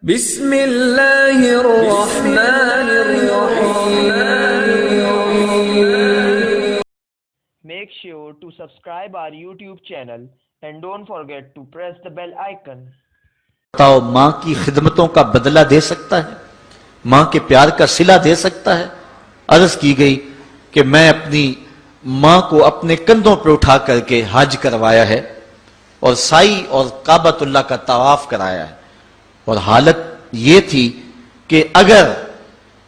بسم اللہ الرحمن الرحیم. Make sure to subscribe our YouTube channel and don't forget to press the bell icon. بتاؤ، ماں کی خدمتوں کا بدلہ دے سکتا ہے؟ ماں کے پیار کا صلہ دے سکتا ہے؟ عرض کی گئی کہ میں اپنی ماں کو اپنے کندھوں پہ اٹھا کر کے حج کروایا ہے اور سائی اور کعبۃ اللہ کا طواف کرایا ہے، اور حالت یہ تھی کہ اگر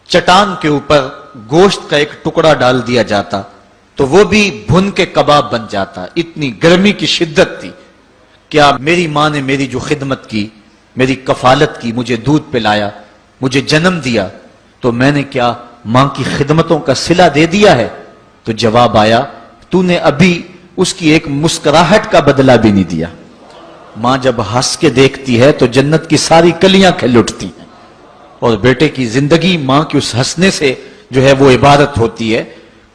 چٹان کے اوپر گوشت کا ایک ٹکڑا ڈال دیا جاتا تو وہ بھی بھن کے کباب بن جاتا، اتنی گرمی کی شدت تھی. کیا میری ماں نے میری جو خدمت کی، میری کفالت کی، مجھے دودھ پلایا، مجھے جنم دیا، تو میں نے کیا ماں کی خدمتوں کا صلہ دے دیا ہے؟ تو جواب آیا، تو نے ابھی اس کی ایک مسکراہٹ کا بدلہ بھی نہیں دیا. ماں جب ہنس کے دیکھتی ہے تو جنت کی ساری کلیاں کھل اٹھتی ہیں، اور بیٹے کی زندگی ماں کے اس ہنسنے سے جو ہے وہ عبارت ہوتی ہے.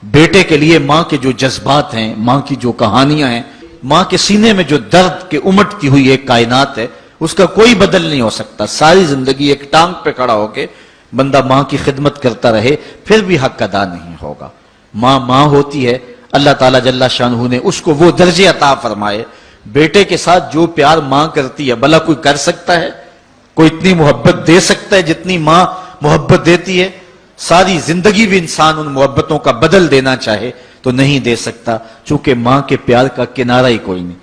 بیٹے کے لیے ماں کے جو جذبات ہیں، ماں کی جو کہانیاں ہیں، ماں کے سینے میں جو درد کے امٹتی ہوئی ایک کائنات ہے، اس کا کوئی بدل نہیں ہو سکتا. ساری زندگی ایک ٹانگ پہ کھڑا ہو کے بندہ ماں کی خدمت کرتا رہے پھر بھی حق ادا نہیں ہوگا. ماں ہوتی ہے. اللہ تعالیٰ جل شانہ نے اس کو وہ درجے عطا فرمائے. بیٹے کے ساتھ جو پیار ماں کرتی ہے بھلا کوئی کر سکتا ہے؟ کوئی اتنی محبت دے سکتا ہے جتنی ماں محبت دیتی ہے؟ ساری زندگی بھی انسان ان محبتوں کا بدل دینا چاہے تو نہیں دے سکتا، چونکہ ماں کے پیار کا کنارہ ہی کوئی نہیں.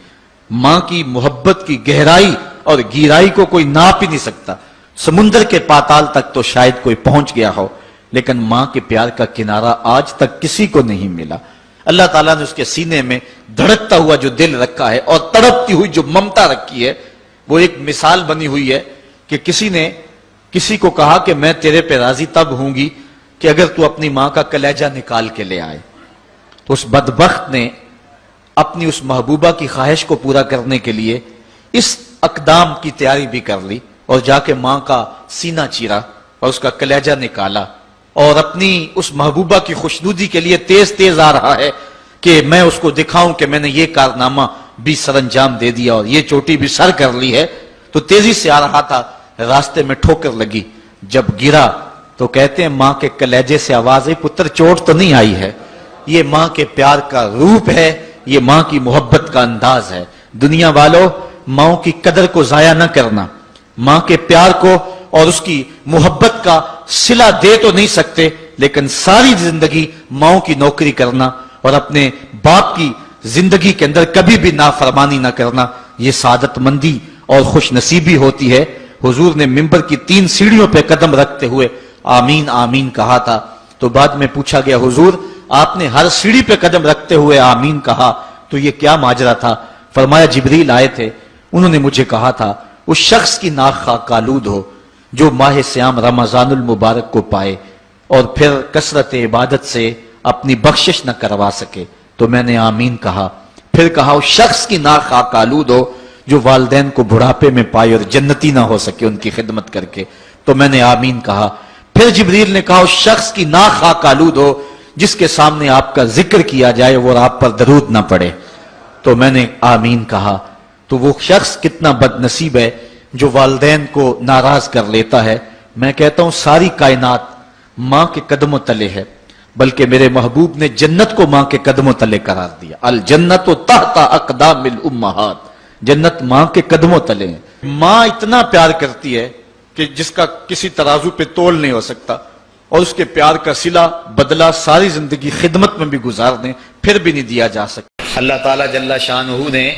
ماں کی محبت کی گہرائی اور گہرائی کو کوئی ناپ ہی نہیں سکتا. سمندر کے پاتال تک تو شاید کوئی پہنچ گیا ہو، لیکن ماں کے پیار کا کنارہ آج تک کسی کو نہیں ملا. اللہ تعالیٰ نے اس کے سینے میں دھڑکتا ہوا جو دل رکھا ہے اور تڑپتی ہوئی جو ممتا رکھی ہے، وہ ایک مثال بنی ہوئی ہے کہ کسی نے کسی کو کہا کہ میں تیرے پہ راضی تب ہوں گی کہ اگر تو اپنی ماں کا کلیجہ نکال کے لے آئے. تو اس بدبخت نے اپنی اس محبوبہ کی خواہش کو پورا کرنے کے لیے اس اقدام کی تیاری بھی کر لی، اور جا کے ماں کا سینہ چیرا اور اس کا کلیجہ نکالا، اور اپنی اس محبوبہ کی خوشنودی کے لیے تیز تیز آ رہا ہے کہ میں اس کو دکھاؤں کہ میں نے یہ کارنامہ بھی سر انجام دے دیا اور یہ چوٹی بھی سر کر لی ہے. تو تیزی سے آ رہا تھا، راستے میں ٹھوکر لگی. جب گرا تو کہتے ہیں ماں کے کلیجے سے آواز آئی، پتر چوٹ تو نہیں آئی ہے؟ یہ ماں کے پیار کا روپ ہے، یہ ماں کی محبت کا انداز ہے. دنیا والوں، ماں کی قدر کو ضائع نہ کرنا. ماں کے پیار کو اور اس کی محبت کا صلہ دے تو نہیں سکتے، لیکن ساری زندگی ماں کی نوکری کرنا اور اپنے باپ کی زندگی کے اندر کبھی بھی نافرمانی نہ کرنا، یہ سعادت مندی اور خوش نصیبی ہوتی ہے. حضور نے منبر کی 3 سیڑھیوں پہ قدم رکھتے ہوئے آمین آمین کہا تھا. تو بعد میں پوچھا گیا، حضور آپ نے ہر سیڑھی پہ قدم رکھتے ہوئے آمین کہا، تو یہ کیا ماجرا تھا؟ فرمایا جبریل آئے تھے، انہوں نے مجھے کہا تھا اس شخص کی ناک خاک آلود ہو جو ماہ سیام رمضان المبارک کو پائے اور پھر کثرت عبادت سے اپنی بخشش نہ کروا سکے. تو میں نے آمین کہا. پھر کہا اس شخص کی ناک خاک آلود ہو جو والدین کو بڑھاپے میں پائے اور جنتی نہ ہو سکے ان کی خدمت کر کے. تو میں نے آمین کہا. پھر جبریل نے کہا اس شخص کی ناک خاک آلود ہو جس کے سامنے آپ کا ذکر کیا جائے اور آپ پر درود نہ پڑے. تو میں نے آمین کہا. تو وہ شخص کتنا بد نصیب ہے جو والدین کو ناراض کر لیتا ہے. میں کہتا ہوں ساری کائنات ماں کے قدموں تلے ہے، بلکہ میرے محبوب نے جنت کو ماں کے قدموں تلے قرار دیا. الجنت تحت اقدام الامہات، جنت ماں کے قدموں تلے ہیں. ماں اتنا پیار کرتی ہے کہ جس کا کسی ترازو پہ تول نہیں ہو سکتا، اور اس کے پیار کا صلہ بدلہ ساری زندگی خدمت میں بھی گزار دیں پھر بھی نہیں دیا جا سکتا. اللہ تعالیٰ جل شانہ نے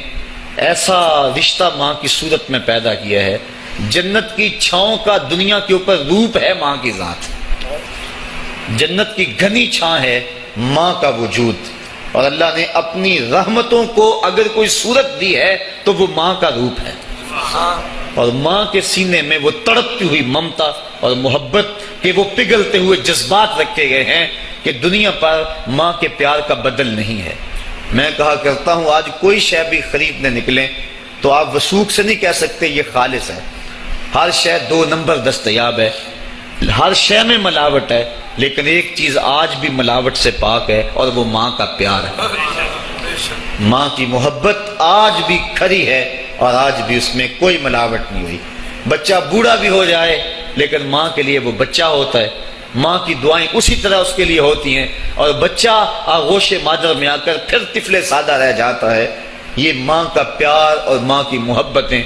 ایسا رشتہ ماں کی صورت میں پیدا کیا ہے. جنت کی چھاؤں کا دنیا کے اوپر روپ ہے ماں کی ذات. جنت کی گھنی چھاں ہے ماں کا وجود، اور اللہ نے اپنی رحمتوں کو اگر کوئی صورت دی ہے تو وہ ماں کا روپ ہے. اور ماں کے سینے میں وہ تڑپتی ہوئی ممتا اور محبت کے وہ پگھلتے ہوئے جذبات رکھے گئے ہیں کہ دنیا پر ماں کے پیار کا بدل نہیں ہے. میں کہا کرتا ہوں آج کوئی شے بھی خریدنے نکلیں تو آپ وثوق سے نہیں کہہ سکتے یہ خالص ہے. ہر شے 2 نمبر دستیاب ہے، ہر شے میں ملاوٹ ہے، لیکن ایک چیز آج بھی ملاوٹ سے پاک ہے اور وہ ماں کا پیار ہے. ماں کی محبت آج بھی کھری ہے اور آج بھی اس میں کوئی ملاوٹ نہیں ہوئی. بچہ بوڑھا بھی ہو جائے لیکن ماں کے لیے وہ بچہ ہوتا ہے، ماں کی دعائیں اسی طرح اس کے لیے ہوتی ہیں، اور بچہ آغوش مادر میں آ کر پھر طفل سادہ رہ جاتا ہے۔ یہ ماں کا پیار اور ماں کی محبتیں۔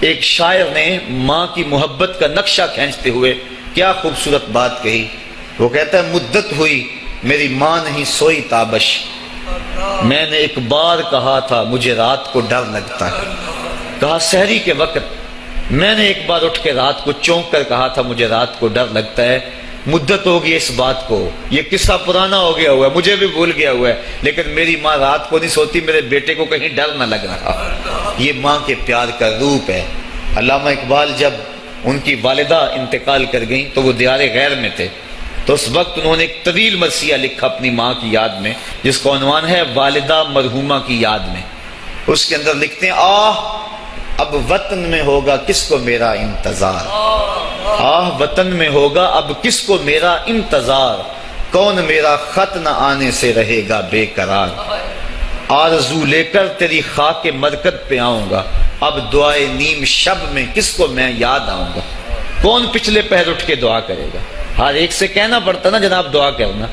ایک شاعر نے ماں کی محبت کا نقشہ کھینچتے ہوئے کیا خوبصورت بات کہی، وہ کہتا ہے مدت ہوئی میری ماں نہیں سوئی تابش، میں نے ایک بار کہا تھا مجھے رات کو ڈر لگتا ہے۔ کہا سحری کے وقت میں نے ایک بار اٹھ کے رات کو چونک کر کہا تھا مجھے رات کو ڈر لگتا ہے۔ مدت ہوگی اس بات کو، یہ قصہ پرانا ہو گیا ہوا ہے، مجھے بھی بھول گیا ہوا ہے، لیکن میری ماں رات کو نہیں سوتی، میرے بیٹے کو کہیں ڈر نہ لگ رہا۔ یہ ماں کے پیار کا روپ ہے۔ علامہ اقبال جب ان کی والدہ انتقال کر گئیں تو وہ دیار غیر میں تھے، تو اس وقت انہوں نے ایک طویل مرثیہ لکھا اپنی ماں کی یاد میں، جس کا عنوان ہے والدہ مرحومہ کی یاد میں۔ اس کے اندر لکھتے ہیں آہ اب وطن میں ہوگا کس کو میرا انتظار، آہ وطن میں ہوگا اب کس کو میرا انتظار، کون میرا خط نہ آنے سے رہے گا بے قرار، آرزو لے کر تیری خاک مرکز پہ آؤں گا، اب دعائے نیم شب میں کس کو میں یاد آؤں گا۔ کون پچھلے پہر اٹھ کے دعا کرے گا؟ ہر ایک سے کہنا پڑتا نا جناب دعا کرنا،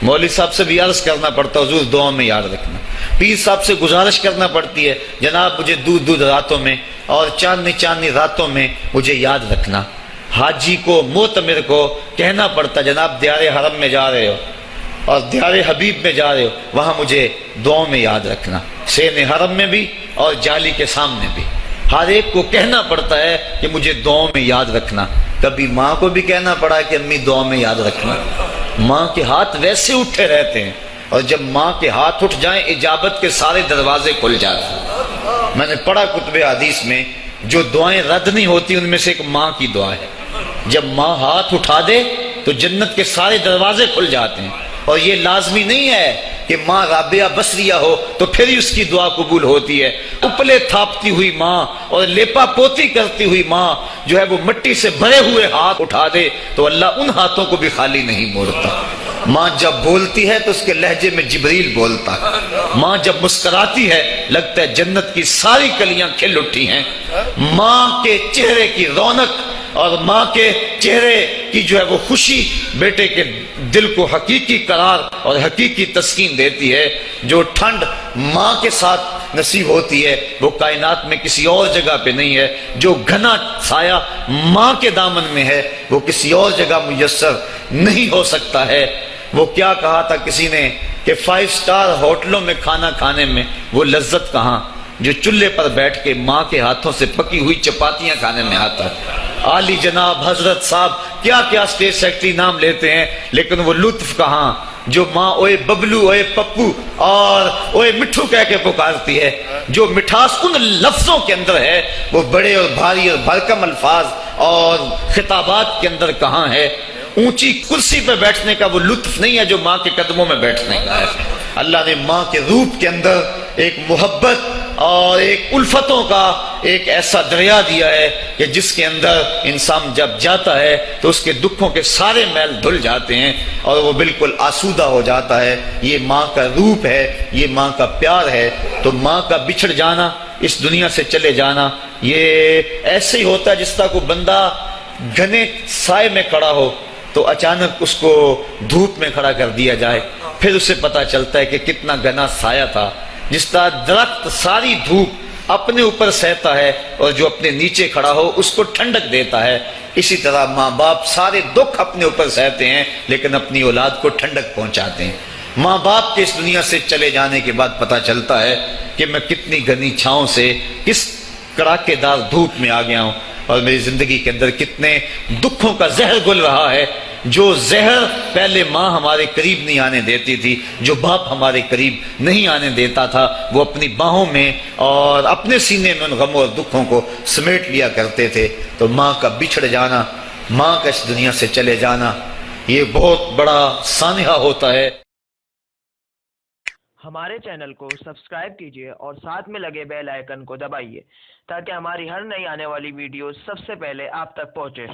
مولوی صاحب سے بھی عرض کرنا پڑتا حضور دعا میں یاد رکھنا، پیر صاحب سے گزارش کرنا پڑتی ہے جناب مجھے دودھ راتوں میں اور چاندنی راتوں میں مجھے یاد رکھنا، حاجی کو معتمر کو کہنا پڑتا جناب دیار حرم میں جا رہے ہو اور دیار حبیب میں جا رہے ہو وہاں مجھے دعاؤں میں یاد رکھنا، سین حرم میں بھی اور جالی کے سامنے بھی، ہر ایک کو کہنا پڑتا ہے کہ مجھے دعاؤں میں یاد رکھنا۔ کبھی ماں کو بھی کہنا پڑا کہ امی دعاؤں میں یاد رکھنا۔ ماں کے ہاتھ ویسے اٹھے رہتے ہیں، اور جب ماں کے ہاتھ اٹھ جائیں اجابت کے سارے دروازے کھل جاتے ہیں۔ میں نے پڑھا کتب حدیث میں جو دعائیں رد نہیں ہوتی ان میں سے ایک ماں کی دعا ہے، جب ماں ہاتھ اٹھا دے تو جنت کے سارے دروازے کھل جاتے ہیں، اور یہ لازمی نہیں ہے کہ ماں رابعہ بصریہ ہو تو پھر ہی اس کی دعا قبول ہوتی ہے۔ اپلے تھاپتی ہوئی ماں اور لیپا پوتی کرتی ہوئی ماں جو ہے وہ مٹی سے بھرے ہوئے ہاتھ اٹھا دے تو اللہ ان ہاتھوں کو بھی خالی نہیں موڑتا۔ ماں جب بولتی ہے تو اس کے لہجے میں جبریل بولتا ہے، ماں جب مسکراتی ہے لگتا ہے جنت کی ساری کلیاں کھل اٹھی ہیں۔ ماں کے چہرے کی رونق اور ماں کے چہرے کی جو ہے وہ خوشی بیٹے کے دل کو حقیقی قرار اور حقیقی تسکین دیتی ہے۔ جو ٹھنڈ ماں کے ساتھ نصیب ہوتی ہے وہ کائنات میں کسی اور جگہ پہ نہیں ہے، جو گھنا سایہ ماں کے دامن میں ہے وہ کسی اور جگہ میسر نہیں ہو سکتا ہے۔ وہ کیا کہا تھا کسی نے کہ 5 سٹار ہوٹلوں میں کھانا کھانے میں وہ لذت کہاں جو چولہے پر بیٹھ کے ماں کے ہاتھوں سے پکی ہوئی چپاتیاں کھانے میں آتا ہے۔ عالی جناب حضرت صاحب کیا کیا اسٹیٹ سیکرٹری نام لیتے ہیں، لیکن وہ لطف کہاں جو ماں اوئے ببلو اوئے پپو اور اوئے مٹھو کہہ کے پکارتی ہے۔ جو مٹھاس ان لفظوں کے اندر ہے وہ بڑے اور بھاری اور بھرکم الفاظ اور خطابات کے اندر کہاں ہے۔ اونچی کرسی پہ بیٹھنے کا وہ لطف نہیں ہے جو ماں کے قدموں میں بیٹھنے کا ہے۔ اللہ نے ماں کے روپ کے اندر ایک محبت اور ایک الفتوں کا ایک ایسا دریا دیا ہے کہ جس کے اندر انسان جب جاتا ہے تو اس کے دکھوں کے سارے میل دھل جاتے ہیں اور وہ بالکل آسودہ ہو جاتا ہے۔ یہ ماں کا روپ ہے، یہ ماں کا پیار ہے۔ تو ماں کا بچھڑ جانا، اس دنیا سے چلے جانا، یہ ایسے ہی ہوتا ہے جس طرح کوئی بندہ گھنے سائے میں کھڑا ہو تو اچانک اس کو دھوپ میں کھڑا کر دیا جائے، پھر اسے پتا چلتا ہے کہ کتنا گھنا سایہ تھا۔ جس طرح درخت ساری دھوپ اپنے اوپر سہتا ہے اور جو اپنے نیچے کھڑا ہو اس کو ٹھنڈک دیتا ہے، اسی طرح ماں باپ سارے دکھ اپنے اوپر سہتے ہیں لیکن اپنی اولاد کو ٹھنڈک پہنچاتے ہیں۔ ماں باپ کے اس دنیا سے چلے جانے کے بعد پتا چلتا ہے کہ میں کتنی گھنی چھاؤں سے کس کڑاکے دار دھوپ میں آ گیا ہوں، اور میری زندگی کے اندر کتنے دکھوں کا زہر گل رہا ہے۔ جو زہر پہلے ماں ہمارے قریب نہیں آنے دیتی تھی، جو باپ ہمارے قریب نہیں آنے دیتا تھا، وہ اپنی باہوں میں اور اپنے سینے میں ان غموں اور دکھوں کو سمیٹ لیا کرتے تھے۔ تو ماں کا بچھڑ جانا، ماں کا اس دنیا سے چلے جانا، یہ بہت بڑا سانحہ ہوتا ہے۔ ہمارے چینل کو سبسکرائب کیجیے اور ساتھ میں لگے بیل آئیکن کو دبائیے تاکہ ہماری ہر نئی آنے والی ویڈیو سب سے پہلے آپ تک پہنچے۔